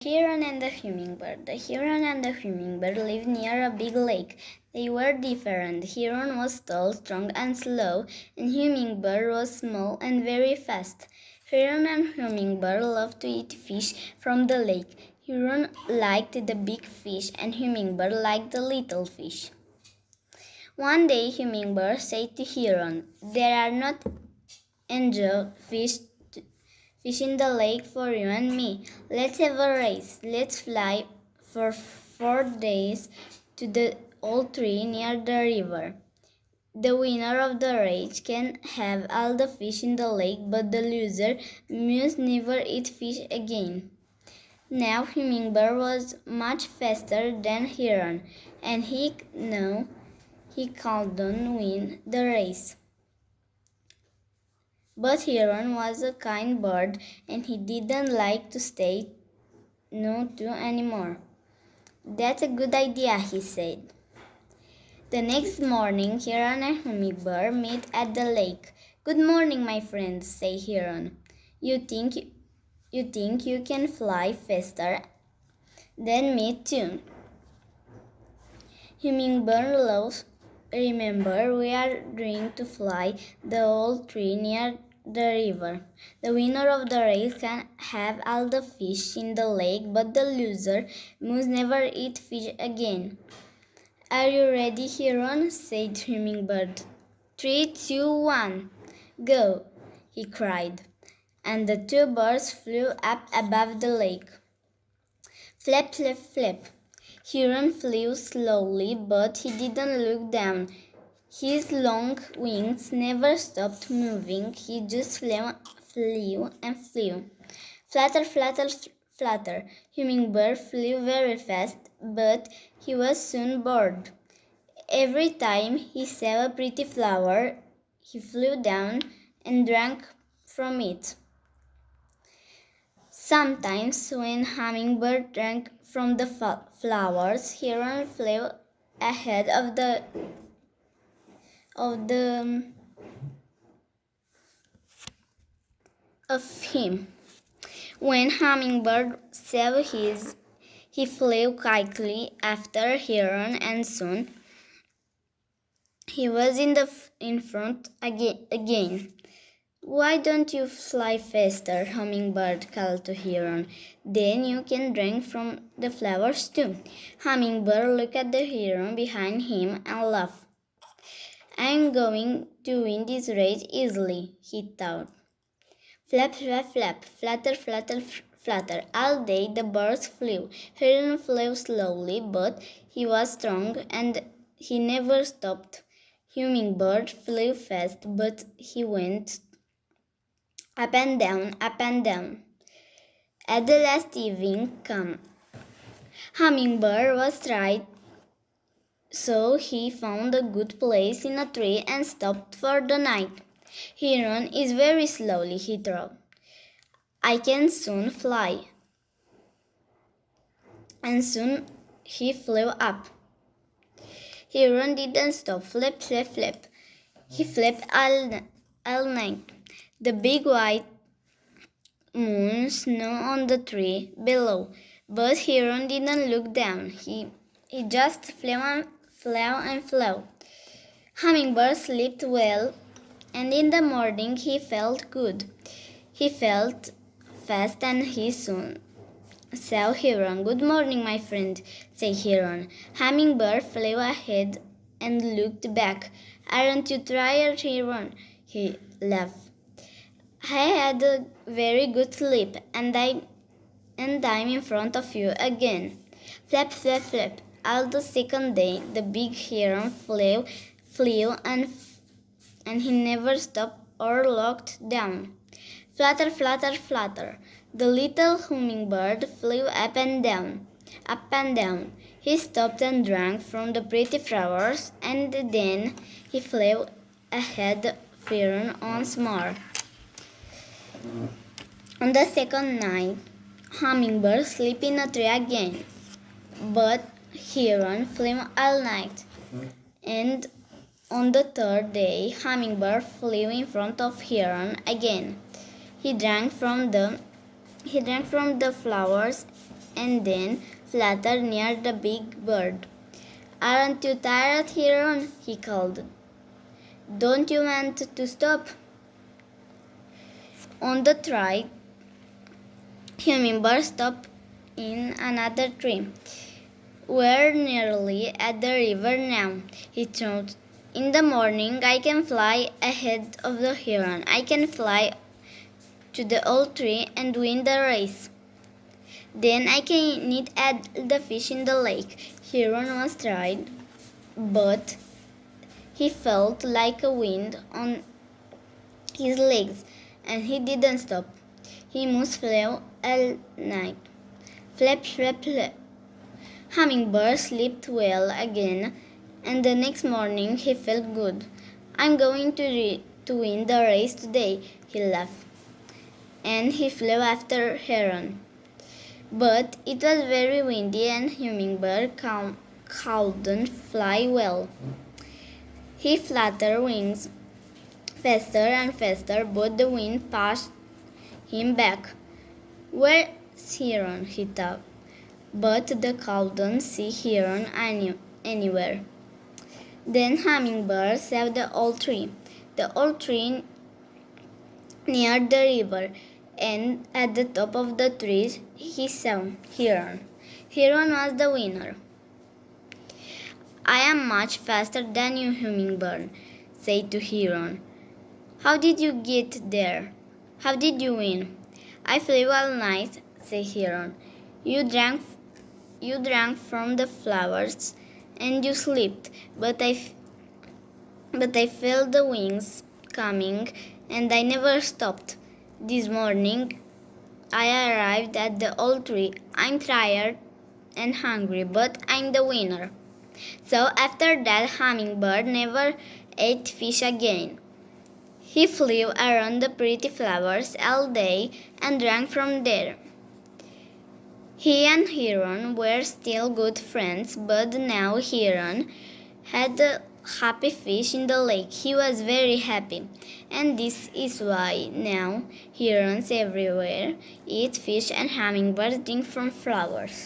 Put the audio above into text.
Heron and the Hummingbird. The Heron and the Hummingbird lived near a big lake. They were different. Heron was tall, strong, and slow, and Hummingbird was small and very fast. Heron and Hummingbird loved to eat fish from the lake. Heron liked the big fish, and Hummingbird liked the little fish. One day, Hummingbird said to Heron, "There are not enough fish in the lake for you and me. Let's have a race. Let's fly for 4 days to the old tree near the river. The winner of the race can have all the fish in the lake, but the loser must never eat fish again." Now Hummingbird was much faster than Heron, and he knew he couldn't win the race. But Heron was a kind bird, and he didn't like to stay no to anymore. "That's a good idea," he said. The next morning, Heron and Hummingbird meet at the lake. "Good morning, my friends," said Heron. You think you can fly faster than me too?" Hummingbird loves. "Remember, we are going to fly the old tree near the river. The winner of the race can have all the fish in the lake, but the loser must never eat fish again." "Are you ready, Heron?" said Hummingbird. 3, 2, 1, go!" he cried, and the two birds flew up above the lake. Flap, flap, flap. Heron flew slowly, but he didn't look down. His long wings never stopped moving. He just flew and flew. Flutter, flutter, flutter. Hummingbird flew very fast, but he was soon bored. Every time he saw a pretty flower, he flew down and drank from it. Sometimes, when Hummingbird drank from the flowers, Heron flew ahead of him. When Hummingbird saw he flew quickly after Heron, and soon he was in front again. "Why don't you fly faster?" Hummingbird called to Heron. "Then you can drink from the flowers too." Hummingbird looked at the Heron behind him and laughed. "I'm going to win this race easily," he thought. Flap, flap, flap, flutter, flutter, flutter. All day the birds flew. Heron flew slowly, but he was strong and he never stopped. Hummingbird flew fast, but he went up and down, up and down. At the last evening came. Hummingbird was tired, so he found a good place in a tree and stopped for the night. "Heron is very slowly," he thought. "I can soon fly." And soon he flew up. Heron didn't stop. Flap, flap, flap. He flapped all night. The big white moon shone on the tree below, but Heron didn't look down. He just flew and flew. Hummingbird slept well, and in the morning he felt good. He felt fast, and he soon saw Heron. "Good morning, my friend," said Heron. Hummingbird flew ahead and looked back. "Aren't you tired, Heron?" he laughed. "I had a very good sleep, and I'm in front of you again." Flap, flap, flap. All the second day, the big Heron flew, and he never stopped or looked down. Flutter, flutter, flutter. The little Hummingbird flew up and down, up and down. He stopped and drank from the pretty flowers, and then he flew ahead of Heron once more. On the second night, Hummingbird slept in a tree again, but Heron flew all night. And on the third day, Hummingbird flew in front of Heron again. He drank from the flowers and then fluttered near the big bird. "Aren't you tired, Heron?" he called. "Don't you want to stop?" On the tree, Hummingbird stopped in another tree. "We're nearly at the river now," he thought. "In the morning I can fly ahead of the heron. I can fly to the old tree and win the race. Then I can eat all the fish in the lake." Heron was tired, but he felt like a wind on his legs, and he didn't stop. He must fly all night. Flap, flap, flap. Hummingbird slept well again, and the next morning he felt good. "I'm going to win the race today," he laughed, and he flew after Heron. But it was very windy, and Hummingbird couldn't fly well. He fluttered wings faster and faster, but the wind passed him back. "Where's Heron?" he thought. But the couldn't see Heron anywhere. Then Hummingbird saw the old tree near the river, and at the top of the tree he saw Heron. Heron was the winner. "I am much faster than you, Hummingbird," said to Heron. "How did you get there? How did you win?" "I flew all night," said Heron. You drank from the flowers and you slept, but I felt the wings coming and I never stopped. This morning I arrived at the old tree. I'm tired and hungry, but I'm the winner." So after that, Hummingbird never ate fish again. He flew around the pretty flowers all day and drank from there. He and Heron were still good friends, but now Heron had a happy fish in the lake. He was very happy, and this is why now herons everywhere eat fish and hummingbirds drink from flowers.